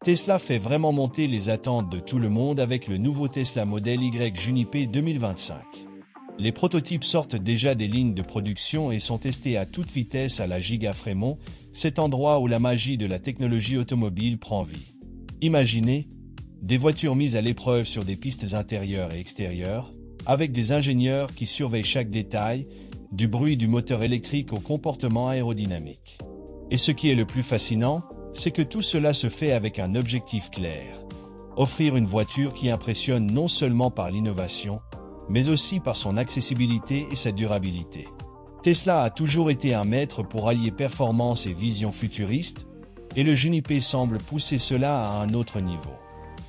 Tesla fait vraiment monter les attentes de tout le monde avec le nouveau Tesla Model Y Juniper 2025. Les prototypes sortent déjà des lignes de production et sont testés à toute vitesse à la Giga Fremont, cet endroit où la magie de la technologie automobile prend vie. Imaginez des voitures mises à l'épreuve sur des pistes intérieures et extérieures, avec des ingénieurs qui surveillent chaque détail, du bruit du moteur électrique au comportement aérodynamique. Et ce qui est le plus fascinant, c'est que tout cela se fait avec un objectif clair. Offrir une voiture qui impressionne non seulement par l'innovation, mais aussi par son accessibilité et sa durabilité. Tesla a toujours été un maître pour allier performance et vision futuriste, et le Juniper semble pousser cela à un autre niveau.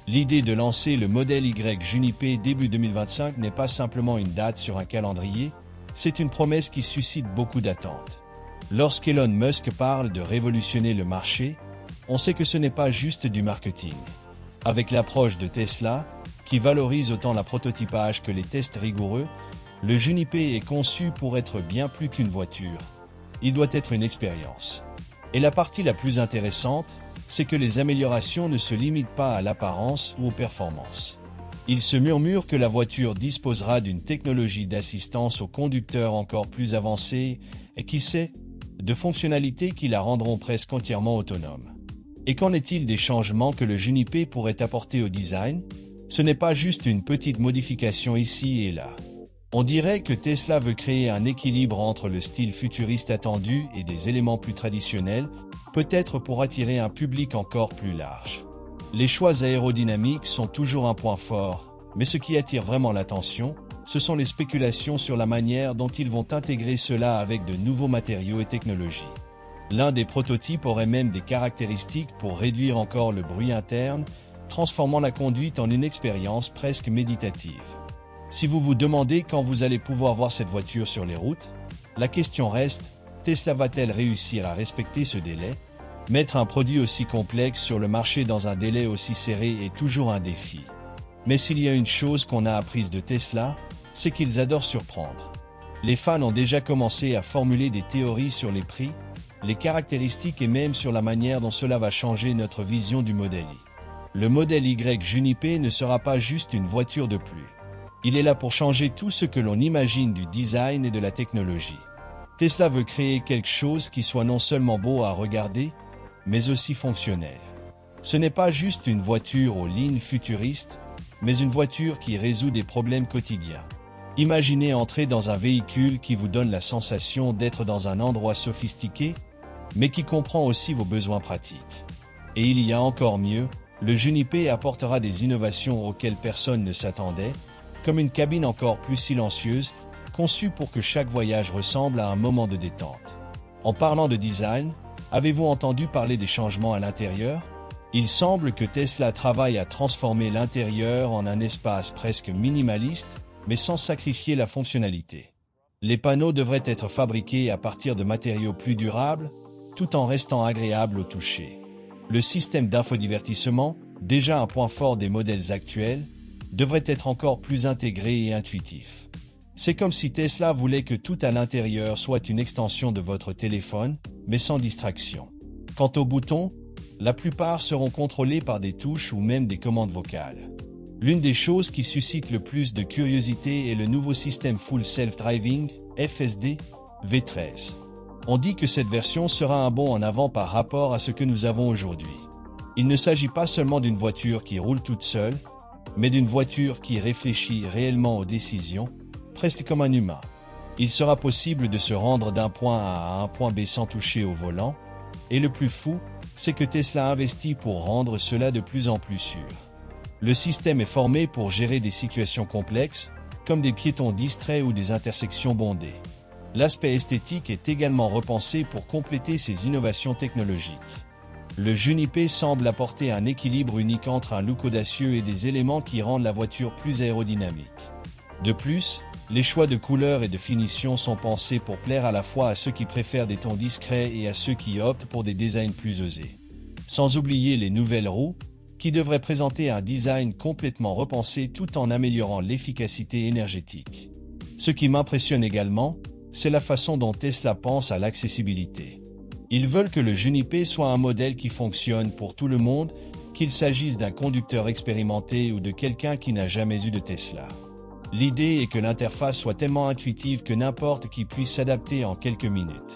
L'idée de lancer le modèle Y Juniper début 2025 n'est pas simplement une date sur un calendrier, c'est une promesse qui suscite beaucoup d'attentes. Lorsqu'Elon Musk parle de révolutionner le marché, on sait que ce n'est pas juste du marketing. Avec l'approche de Tesla, qui valorise autant la prototypage que les tests rigoureux, le Juniper est conçu pour être bien plus qu'une voiture. Il doit être une expérience. Et la partie la plus intéressante, c'est que les améliorations ne se limitent pas à l'apparence ou aux performances. Il se murmure que la voiture disposera d'une technologie d'assistance au conducteur encore plus avancée et qui sait, de fonctionnalités qui la rendront presque entièrement autonome. Et qu'en est-il des changements que le Juniper pourrait apporter au design? Ce n'est pas juste une petite modification ici et là. On dirait que Tesla veut créer un équilibre entre le style futuriste attendu et des éléments plus traditionnels, peut-être pour attirer un public encore plus large. Les choix aérodynamiques sont toujours un point fort, mais ce qui attire vraiment l'attention, ce sont les spéculations sur la manière dont ils vont intégrer cela avec de nouveaux matériaux et technologies. L'un des prototypes aurait même des caractéristiques pour réduire encore le bruit interne, transformant la conduite en une expérience presque méditative. Si vous vous demandez quand vous allez pouvoir voir cette voiture sur les routes, la question reste, Tesla va-t-elle réussir à respecter ce délai? Mettre un produit aussi complexe sur le marché dans un délai aussi serré est toujours un défi. Mais s'il y a une chose qu'on a apprise de Tesla, c'est qu'ils adorent surprendre. Les fans ont déjà commencé à formuler des théories sur les prix, les caractéristiques et même sur la manière dont cela va changer notre vision du Model Y. Le Model Y Juniper ne sera pas juste une voiture de plus. Il est là pour changer tout ce que l'on imagine du design et de la technologie. Tesla veut créer quelque chose qui soit non seulement beau à regarder, mais aussi fonctionnel. Ce n'est pas juste une voiture aux lignes futuristes, mais une voiture qui résout des problèmes quotidiens. Imaginez entrer dans un véhicule qui vous donne la sensation d'être dans un endroit sophistiqué, mais qui comprend aussi vos besoins pratiques. Et il y a encore mieux, le Juniper apportera des innovations auxquelles personne ne s'attendait, comme une cabine encore plus silencieuse, conçue pour que chaque voyage ressemble à un moment de détente. En parlant de design, avez-vous entendu parler des changements à l'intérieur? Il semble que Tesla travaille à transformer l'intérieur en un espace presque minimaliste, mais sans sacrifier la fonctionnalité. Les panneaux devraient être fabriqués à partir de matériaux plus durables, tout en restant agréables au toucher. Le système d'infodivertissement, déjà un point fort des modèles actuels, devrait être encore plus intégré et intuitif. C'est comme si Tesla voulait que tout à l'intérieur soit une extension de votre téléphone, mais sans distraction. Quant aux boutons, la plupart seront contrôlés par des touches ou même des commandes vocales. L'une des choses qui suscite le plus de curiosité est le nouveau système Full Self-Driving, FSD, V13. On dit que cette version sera un bond en avant par rapport à ce que nous avons aujourd'hui. Il ne s'agit pas seulement d'une voiture qui roule toute seule, mais d'une voiture qui réfléchit réellement aux décisions, presque comme un humain. Il sera possible de se rendre d'un point A à un point B sans toucher au volant, et le plus fou, c'est que Tesla investit pour rendre cela de plus en plus sûr. Le système est formé pour gérer des situations complexes, comme des piétons distraits ou des intersections bondées. L'aspect esthétique est également repensé pour compléter ces innovations technologiques. Le Juniper semble apporter un équilibre unique entre un look audacieux et des éléments qui rendent la voiture plus aérodynamique. De plus, les choix de couleurs et de finition sont pensés pour plaire à la fois à ceux qui préfèrent des tons discrets et à ceux qui optent pour des designs plus osés. Sans oublier les nouvelles roues, qui devraient présenter un design complètement repensé tout en améliorant l'efficacité énergétique. Ce qui m'impressionne également, c'est la façon dont Tesla pense à l'accessibilité. Ils veulent que le Juniper soit un modèle qui fonctionne pour tout le monde, qu'il s'agisse d'un conducteur expérimenté ou de quelqu'un qui n'a jamais eu de Tesla. L'idée est que l'interface soit tellement intuitive que n'importe qui puisse s'adapter en quelques minutes.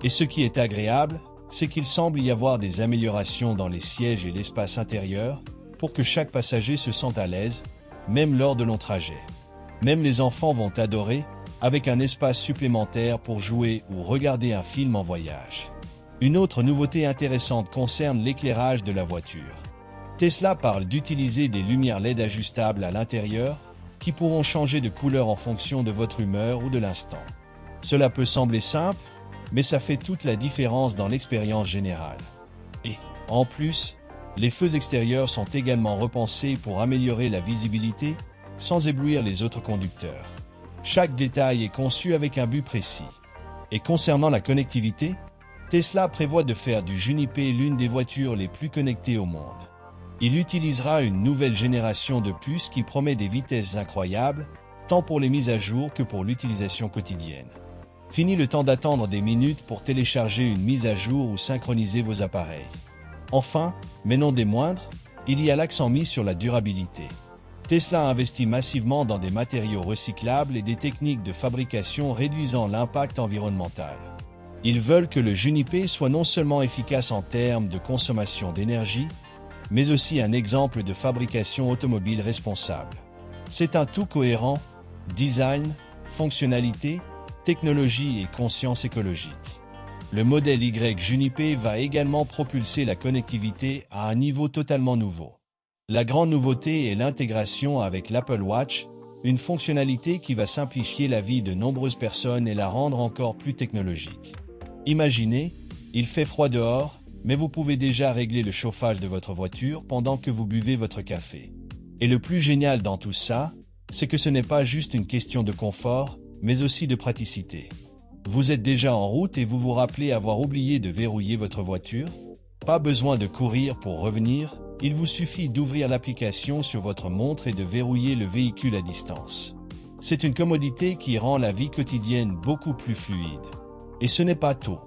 Et ce qui est agréable, c'est qu'il semble y avoir des améliorations dans les sièges et l'espace intérieur pour que chaque passager se sente à l'aise, même lors de longs trajets. Même les enfants vont adorer, avec un espace supplémentaire pour jouer ou regarder un film en voyage. Une autre nouveauté intéressante concerne l'éclairage de la voiture. Tesla parle d'utiliser des lumières LED ajustables à l'intérieur qui pourront changer de couleur en fonction de votre humeur ou de l'instant. Cela peut sembler simple, mais ça fait toute la différence dans l'expérience générale. Et, en plus, les feux extérieurs sont également repensés pour améliorer la visibilité sans éblouir les autres conducteurs. Chaque détail est conçu avec un but précis. Et concernant la connectivité, Tesla prévoit de faire du Juniper l'une des voitures les plus connectées au monde. Il utilisera une nouvelle génération de puces qui promet des vitesses incroyables, tant pour les mises à jour que pour l'utilisation quotidienne. Fini le temps d'attendre des minutes pour télécharger une mise à jour ou synchroniser vos appareils. Enfin, mais non des moindres, il y a l'accent mis sur la durabilité. Tesla investit massivement dans des matériaux recyclables et des techniques de fabrication réduisant l'impact environnemental. Ils veulent que le Juniper soit non seulement efficace en termes de consommation d'énergie, mais aussi un exemple de fabrication automobile responsable. C'est un tout cohérent, design, fonctionnalité, technologie et conscience écologique. Le modèle Y Juniper va également propulser la connectivité à un niveau totalement nouveau. La grande nouveauté est l'intégration avec l'Apple Watch, une fonctionnalité qui va simplifier la vie de nombreuses personnes et la rendre encore plus technologique. Imaginez, il fait froid dehors, mais vous pouvez déjà régler le chauffage de votre voiture pendant que vous buvez votre café. Et le plus génial dans tout ça, c'est que ce n'est pas juste une question de confort, mais aussi de praticité. Vous êtes déjà en route et vous vous rappelez avoir oublié de verrouiller votre voiture? Pas besoin de courir pour revenir, il vous suffit d'ouvrir l'application sur votre montre et de verrouiller le véhicule à distance. C'est une commodité qui rend la vie quotidienne beaucoup plus fluide. Et ce n'est pas tout.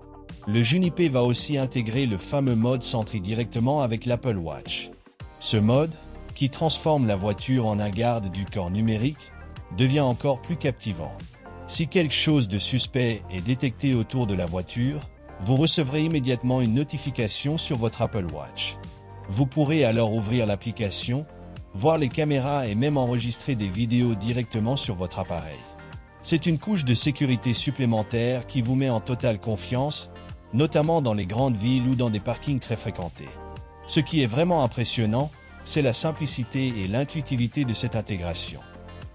Le Juniper va aussi intégrer le fameux mode Sentry directement avec l'Apple Watch. Ce mode, qui transforme la voiture en un garde du corps numérique, devient encore plus captivant. Si quelque chose de suspect est détecté autour de la voiture, vous recevrez immédiatement une notification sur votre Apple Watch. Vous pourrez alors ouvrir l'application, voir les caméras et même enregistrer des vidéos directement sur votre appareil. C'est une couche de sécurité supplémentaire qui vous met en totale confiance, notamment dans les grandes villes ou dans des parkings très fréquentés. Ce qui est vraiment impressionnant, c'est la simplicité et l'intuitivité de cette intégration.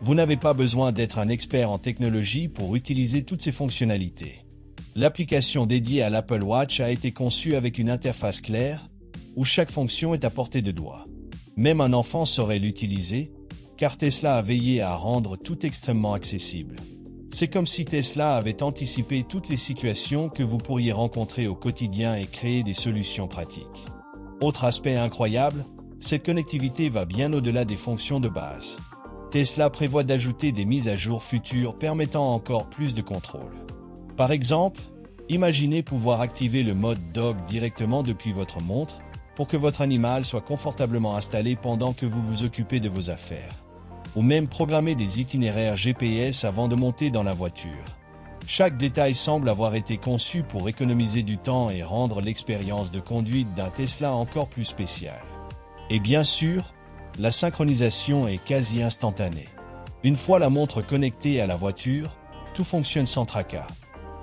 Vous n'avez pas besoin d'être un expert en technologie pour utiliser toutes ces fonctionnalités. L'application dédiée à l'Apple Watch a été conçue avec une interface claire, où chaque fonction est à portée de doigt. Même un enfant saurait l'utiliser, car Tesla a veillé à rendre tout extrêmement accessible. C'est comme si Tesla avait anticipé toutes les situations que vous pourriez rencontrer au quotidien et créé des solutions pratiques. Autre aspect incroyable, cette connectivité va bien au-delà des fonctions de base. Tesla prévoit d'ajouter des mises à jour futures permettant encore plus de contrôle. Par exemple, imaginez pouvoir activer le mode Dog directement depuis votre montre pour que votre animal soit confortablement installé pendant que vous vous occupez de vos affaires. Ou même programmer des itinéraires GPS avant de monter dans la voiture. Chaque détail semble avoir été conçu pour économiser du temps et rendre l'expérience de conduite d'un Tesla encore plus spéciale. Et bien sûr, la synchronisation est quasi instantanée. Une fois la montre connectée à la voiture, tout fonctionne sans tracas.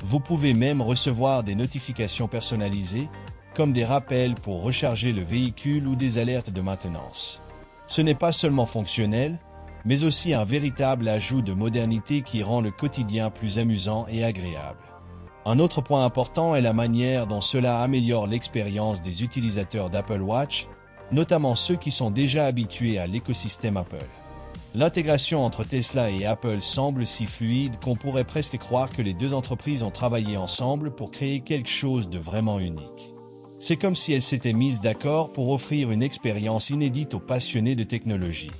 Vous pouvez même recevoir des notifications personnalisées, comme des rappels pour recharger le véhicule ou des alertes de maintenance. Ce n'est pas seulement fonctionnel, mais aussi un véritable ajout de modernité qui rend le quotidien plus amusant et agréable. Un autre point important est la manière dont cela améliore l'expérience des utilisateurs d'Apple Watch, notamment ceux qui sont déjà habitués à l'écosystème Apple. L'intégration entre Tesla et Apple semble si fluide qu'on pourrait presque croire que les deux entreprises ont travaillé ensemble pour créer quelque chose de vraiment unique. C'est comme si elles s'étaient mises d'accord pour offrir une expérience inédite aux passionnés de technologie.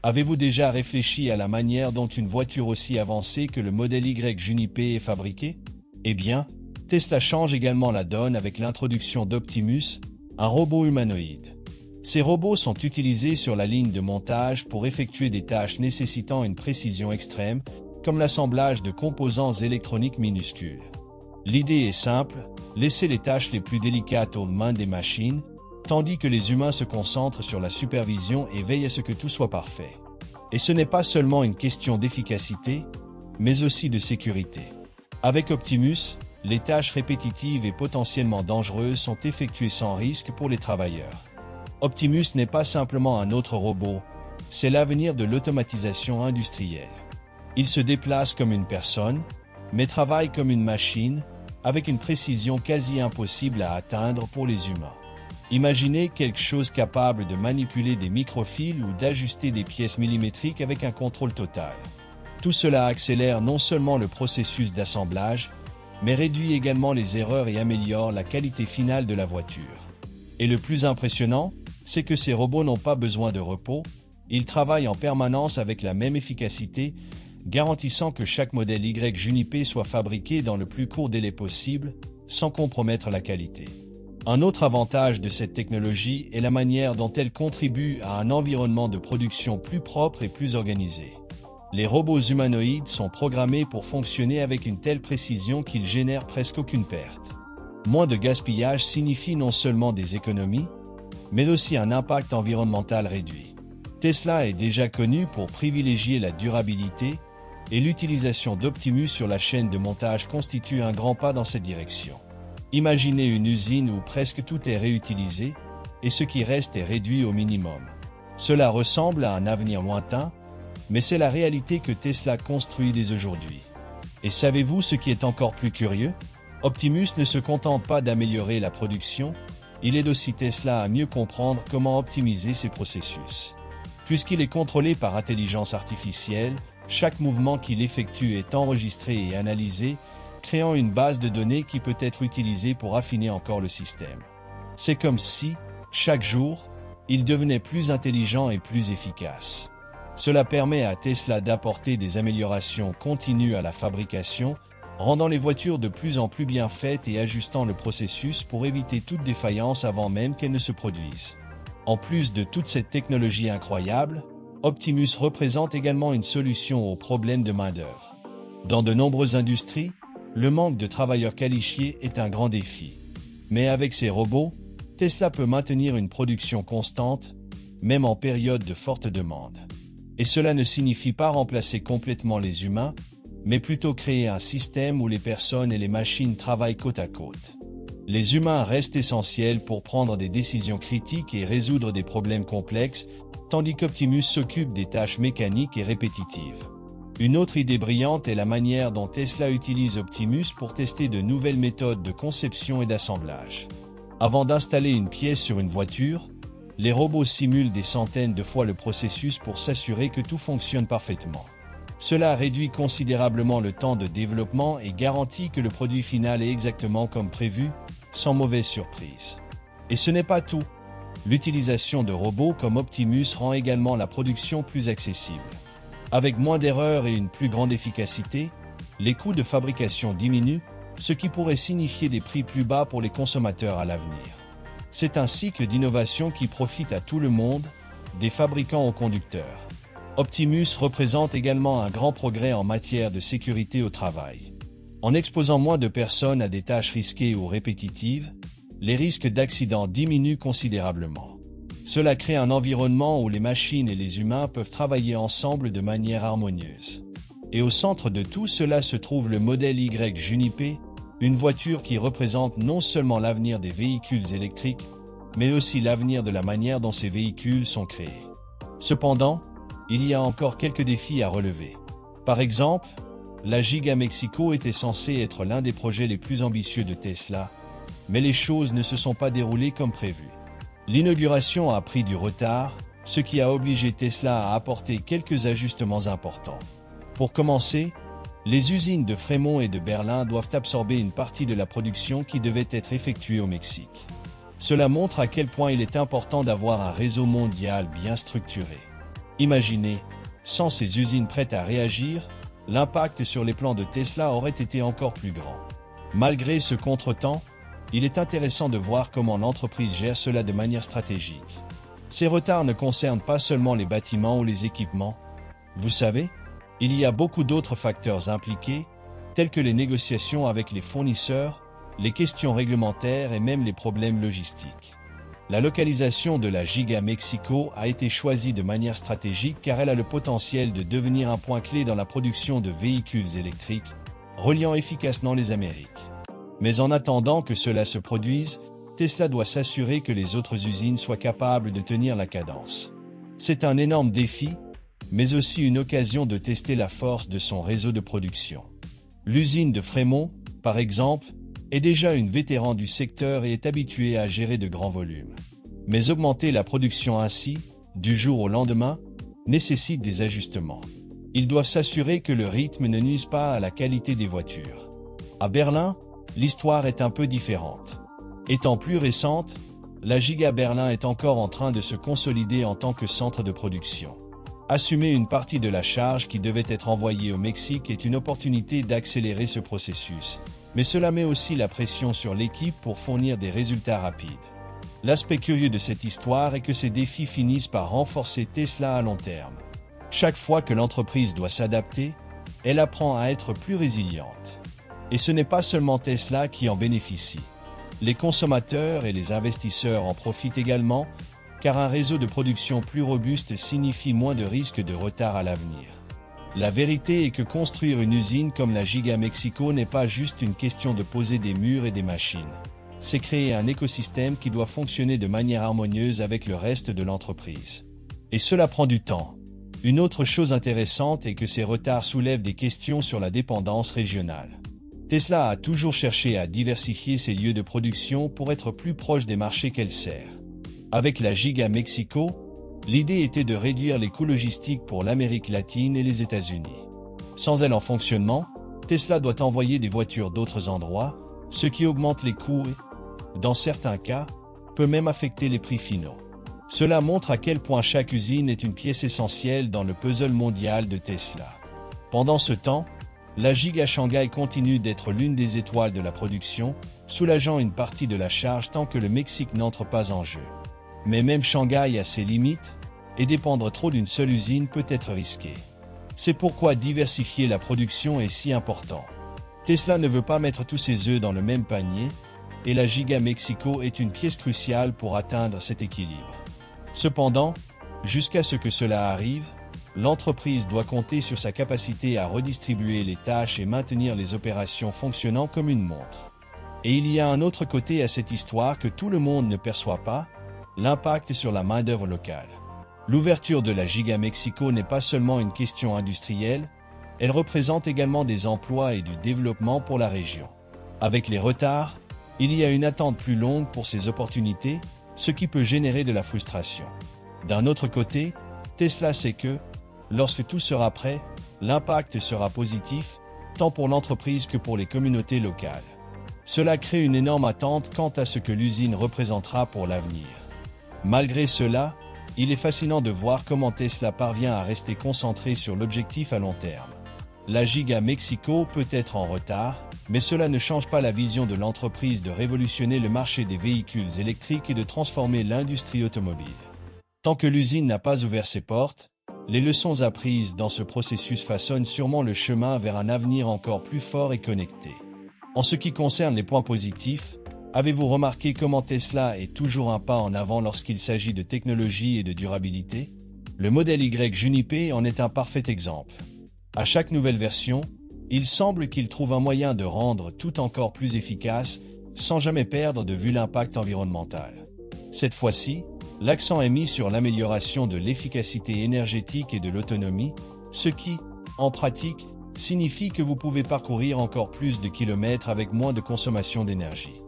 Avez-vous déjà réfléchi à la manière dont une voiture aussi avancée que le modèle Y Juniper est fabriquée? Eh bien, Tesla change également la donne avec l'introduction d'Optimus, un robot humanoïde. Ces robots sont utilisés sur la ligne de montage pour effectuer des tâches nécessitant une précision extrême, comme l'assemblage de composants électroniques minuscules. L'idée est simple, laisser les tâches les plus délicates aux mains des machines, tandis que les humains se concentrent sur la supervision et veillent à ce que tout soit parfait. Et ce n'est pas seulement une question d'efficacité, mais aussi de sécurité. Avec Optimus, les tâches répétitives et potentiellement dangereuses sont effectuées sans risque pour les travailleurs. Optimus n'est pas simplement un autre robot, c'est l'avenir de l'automatisation industrielle. Il se déplace comme une personne, mais travaille comme une machine, avec une précision quasi impossible à atteindre pour les humains. Imaginez quelque chose capable de manipuler des microfils ou d'ajuster des pièces millimétriques avec un contrôle total. Tout cela accélère non seulement le processus d'assemblage, mais réduit également les erreurs et améliore la qualité finale de la voiture. Et le plus impressionnant, c'est que ces robots n'ont pas besoin de repos, ils travaillent en permanence avec la même efficacité, garantissant que chaque modèle Y Junipé soit fabriqué dans le plus court délai possible, sans compromettre la qualité. Un autre avantage de cette technologie est la manière dont elle contribue à un environnement de production plus propre et plus organisé. Les robots humanoïdes sont programmés pour fonctionner avec une telle précision qu'ils génèrent presque aucune perte. Moins de gaspillage signifie non seulement des économies, mais aussi un impact environnemental réduit. Tesla est déjà connu pour privilégier la durabilité, et l'utilisation d'Optimus sur la chaîne de montage constitue un grand pas dans cette direction. Imaginez une usine où presque tout est réutilisé, et ce qui reste est réduit au minimum. Cela ressemble à un avenir lointain, mais c'est la réalité que Tesla construit dès aujourd'hui. Et savez-vous ce qui est encore plus curieux? Optimus ne se contente pas d'améliorer la production, il aide aussi Tesla à mieux comprendre comment optimiser ses processus. Puisqu'il est contrôlé par intelligence artificielle, chaque mouvement qu'il effectue est enregistré et analysé, créant une base de données qui peut être utilisée pour affiner encore le système. C'est comme si, chaque jour, il devenait plus intelligent et plus efficace. Cela permet à Tesla d'apporter des améliorations continues à la fabrication, rendant les voitures de plus en plus bien faites et ajustant le processus pour éviter toute défaillance avant même qu'elles ne se produisent. En plus de toute cette technologie incroyable, Optimus représente également une solution aux problèmes de main-d'œuvre. Dans de nombreuses industries, le manque de travailleurs qualifiés est un grand défi. Mais avec ces robots, Tesla peut maintenir une production constante, même en période de forte demande. Et cela ne signifie pas remplacer complètement les humains, mais plutôt créer un système où les personnes et les machines travaillent côte à côte. Les humains restent essentiels pour prendre des décisions critiques et résoudre des problèmes complexes, tandis qu'Optimus s'occupe des tâches mécaniques et répétitives. Une autre idée brillante est la manière dont Tesla utilise Optimus pour tester de nouvelles méthodes de conception et d'assemblage. Avant d'installer une pièce sur une voiture, les robots simulent des centaines de fois le processus pour s'assurer que tout fonctionne parfaitement. Cela réduit considérablement le temps de développement et garantit que le produit final est exactement comme prévu, sans mauvaise surprise. Et ce n'est pas tout. L'utilisation de robots comme Optimus rend également la production plus accessible. Avec moins d'erreurs et une plus grande efficacité, les coûts de fabrication diminuent, ce qui pourrait signifier des prix plus bas pour les consommateurs à l'avenir. C'est un cycle d'innovation qui profite à tout le monde, des fabricants aux conducteurs. Optimus représente également un grand progrès en matière de sécurité au travail. En exposant moins de personnes à des tâches risquées ou répétitives, les risques d'accidents diminuent considérablement. Cela crée un environnement où les machines et les humains peuvent travailler ensemble de manière harmonieuse. Et au centre de tout cela se trouve le modèle Y Junipé, une voiture qui représente non seulement l'avenir des véhicules électriques, mais aussi l'avenir de la manière dont ces véhicules sont créés. Cependant, il y a encore quelques défis à relever. Par exemple, la Giga Mexico était censée être l'un des projets les plus ambitieux de Tesla, mais les choses ne se sont pas déroulées comme prévu. L'inauguration a pris du retard, ce qui a obligé Tesla à apporter quelques ajustements importants. Pour commencer, les usines de Fremont et de Berlin doivent absorber une partie de la production qui devait être effectuée au Mexique. Cela montre à quel point il est important d'avoir un réseau mondial bien structuré. Imaginez, sans ces usines prêtes à réagir, l'impact sur les plans de Tesla aurait été encore plus grand. Malgré ce contretemps, il est intéressant de voir comment l'entreprise gère cela de manière stratégique. Ces retards ne concernent pas seulement les bâtiments ou les équipements. Vous savez, il y a beaucoup d'autres facteurs impliqués, tels que les négociations avec les fournisseurs, les questions réglementaires et même les problèmes logistiques. La localisation de la Giga Mexico a été choisie de manière stratégique car elle a le potentiel de devenir un point clé dans la production de véhicules électriques, reliant efficacement les Amériques. Mais en attendant que cela se produise, Tesla doit s'assurer que les autres usines soient capables de tenir la cadence. C'est un énorme défi, mais aussi une occasion de tester la force de son réseau de production. L'usine de Fremont, par exemple, est déjà une vétéran du secteur et est habituée à gérer de grands volumes. Mais augmenter la production ainsi, du jour au lendemain, nécessite des ajustements. Ils doivent s'assurer que le rythme ne nuise pas à la qualité des voitures. À Berlin, l'histoire est un peu différente. Étant plus récente, la Giga Berlin est encore en train de se consolider en tant que centre de production. Assumer une partie de la charge qui devait être envoyée au Mexique est une opportunité d'accélérer ce processus, mais cela met aussi la pression sur l'équipe pour fournir des résultats rapides. L'aspect curieux de cette histoire est que ces défis finissent par renforcer Tesla à long terme. Chaque fois que l'entreprise doit s'adapter, elle apprend à être plus résiliente. Et ce n'est pas seulement Tesla qui en bénéficie. Les consommateurs et les investisseurs en profitent également, car un réseau de production plus robuste signifie moins de risques de retard à l'avenir. La vérité est que construire une usine comme la Giga Mexico n'est pas juste une question de poser des murs et des machines. C'est créer un écosystème qui doit fonctionner de manière harmonieuse avec le reste de l'entreprise. Et cela prend du temps. Une autre chose intéressante est que ces retards soulèvent des questions sur la dépendance régionale. Tesla a toujours cherché à diversifier ses lieux de production pour être plus proche des marchés qu'elle sert. Avec la Giga Mexico, l'idée était de réduire les coûts logistiques pour l'Amérique latine et les États-Unis. Sans elle en fonctionnement, Tesla doit envoyer des voitures d'autres endroits, ce qui augmente les coûts et, dans certains cas, peut même affecter les prix finaux. Cela montre à quel point chaque usine est une pièce essentielle dans le puzzle mondial de Tesla. Pendant ce temps, la Giga Shanghai continue d'être l'une des étoiles de la production, soulageant une partie de la charge tant que le Mexique n'entre pas en jeu. Mais même Shanghai a ses limites, et dépendre trop d'une seule usine peut être risqué. C'est pourquoi diversifier la production est si important. Tesla ne veut pas mettre tous ses œufs dans le même panier, et la Giga Mexico est une pièce cruciale pour atteindre cet équilibre. Cependant, jusqu'à ce que cela arrive, l'entreprise doit compter sur sa capacité à redistribuer les tâches et maintenir les opérations fonctionnant comme une montre. Et il y a un autre côté à cette histoire que tout le monde ne perçoit pas, l'impact sur la main-d'œuvre locale. L'ouverture de la Giga Mexico n'est pas seulement une question industrielle, elle représente également des emplois et du développement pour la région. Avec les retards, il y a une attente plus longue pour ces opportunités, ce qui peut générer de la frustration. D'un autre côté, Tesla sait que, lorsque tout sera prêt, l'impact sera positif, tant pour l'entreprise que pour les communautés locales. Cela crée une énorme attente quant à ce que l'usine représentera pour l'avenir. Malgré cela, il est fascinant de voir comment Tesla parvient à rester concentré sur l'objectif à long terme. La Giga Mexico peut être en retard, mais cela ne change pas la vision de l'entreprise de révolutionner le marché des véhicules électriques et de transformer l'industrie automobile. Tant que l'usine n'a pas ouvert ses portes, les leçons apprises dans ce processus façonnent sûrement le chemin vers un avenir encore plus fort et connecté. En ce qui concerne les points positifs, avez-vous remarqué comment Tesla est toujours un pas en avant lorsqu'il s'agit de technologie et de durabilité? Le modèle Y Juniper en est un parfait exemple. À chaque nouvelle version, il semble qu'il trouve un moyen de rendre tout encore plus efficace, sans jamais perdre de vue l'impact environnemental. Cette fois-ci, l'accent est mis sur l'amélioration de l'efficacité énergétique et de l'autonomie, ce qui, en pratique, signifie que vous pouvez parcourir encore plus de kilomètres avec moins de consommation d'énergie.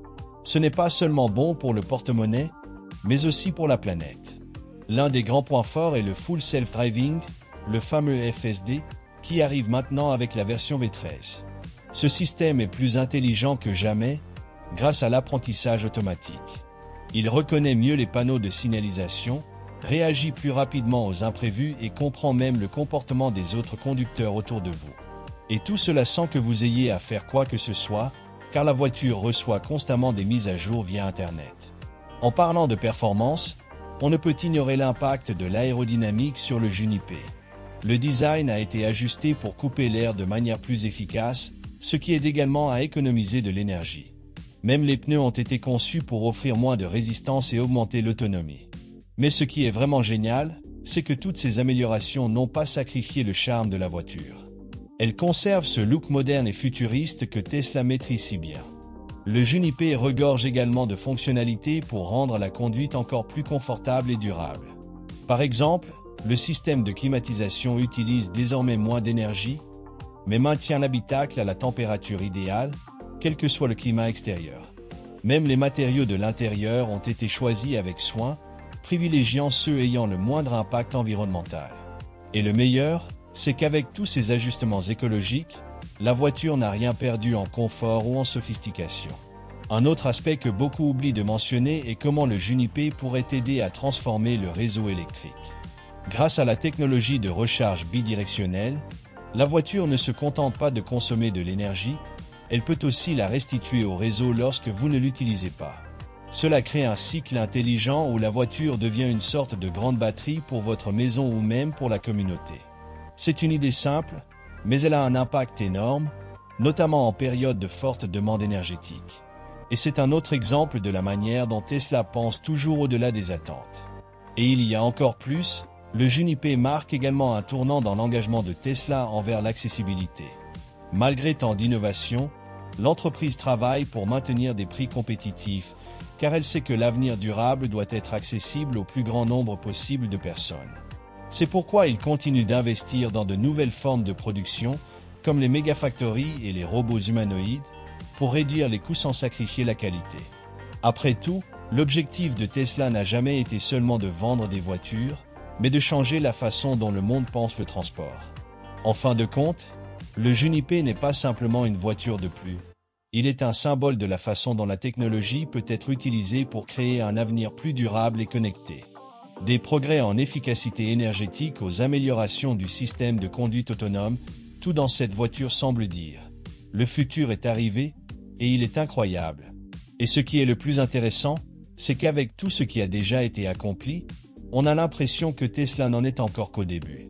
Ce n'est pas seulement bon pour le porte-monnaie, mais aussi pour la planète. L'un des grands points forts est le Full Self-Driving, le fameux FSD, qui arrive maintenant avec la version V13. Ce système est plus intelligent que jamais, grâce à l'apprentissage automatique. Il reconnaît mieux les panneaux de signalisation, réagit plus rapidement aux imprévus et comprend même le comportement des autres conducteurs autour de vous. Et tout cela sans que vous ayez à faire quoi que ce soit, car la voiture reçoit constamment des mises à jour via Internet. En parlant de performance, On ne peut ignorer l'impact de l'aérodynamique sur le Juniper. Le design a été ajusté pour couper l'air de manière plus efficace, ce qui aide également à économiser de l'énergie. Même les pneus ont été conçus pour offrir moins de résistance et augmenter l'autonomie. Mais ce qui est vraiment génial, c'est que toutes ces améliorations n'ont pas sacrifié le charme de la voiture. Elles conservent ce look moderne et futuriste que Tesla maîtrise si bien. Le Juniper regorge également de fonctionnalités pour rendre la conduite encore plus confortable et durable. Par exemple, le système de climatisation utilise désormais moins d'énergie, mais maintient l'habitacle à la température idéale, quel que soit le climat extérieur. Même les matériaux de l'intérieur ont été choisis avec soin, privilégiant ceux ayant le moindre impact environnemental. Et le meilleur, c'est qu'avec tous ces ajustements écologiques, la voiture n'a rien perdu en confort ou en sophistication. Un autre aspect que beaucoup oublient de mentionner est comment le Juniper pourrait aider à transformer le réseau électrique. Grâce à la technologie de recharge bidirectionnelle, la voiture ne se contente pas de consommer de l'énergie, elle peut aussi la restituer au réseau lorsque vous ne l'utilisez pas. Cela crée un cycle intelligent où la voiture devient une sorte de grande batterie pour votre maison ou même pour la communauté. C'est une idée simple, mais elle a un impact énorme, notamment en période de forte demande énergétique. Et c'est un autre exemple de la manière dont Tesla pense toujours au-delà des attentes. Et il y a encore plus, le Juniper marque également un tournant dans l'engagement de Tesla envers l'accessibilité. Malgré tant d'innovations, l'entreprise travaille pour maintenir des prix compétitifs, car elle sait que l'avenir durable doit être accessible au plus grand nombre possible de personnes. C'est pourquoi il continue d'investir dans de nouvelles formes de production, comme les Megafactories et les robots humanoïdes, pour réduire les coûts sans sacrifier la qualité. Après tout, l'objectif de Tesla n'a jamais été seulement de vendre des voitures, mais de changer la façon dont le monde pense le transport. En fin de compte, le Juniper n'est pas simplement une voiture de plus. Il est un symbole de la façon dont la technologie peut être utilisée pour créer un avenir plus durable et connecté. Des progrès en efficacité énergétique aux améliorations du système de conduite autonome, tout dans cette voiture semble dire « Le futur est arrivé, et il est incroyable ». Et ce qui est le plus intéressant, c'est qu'avec tout ce qui a déjà été accompli, on a l'impression que Tesla n'en est encore qu'au début.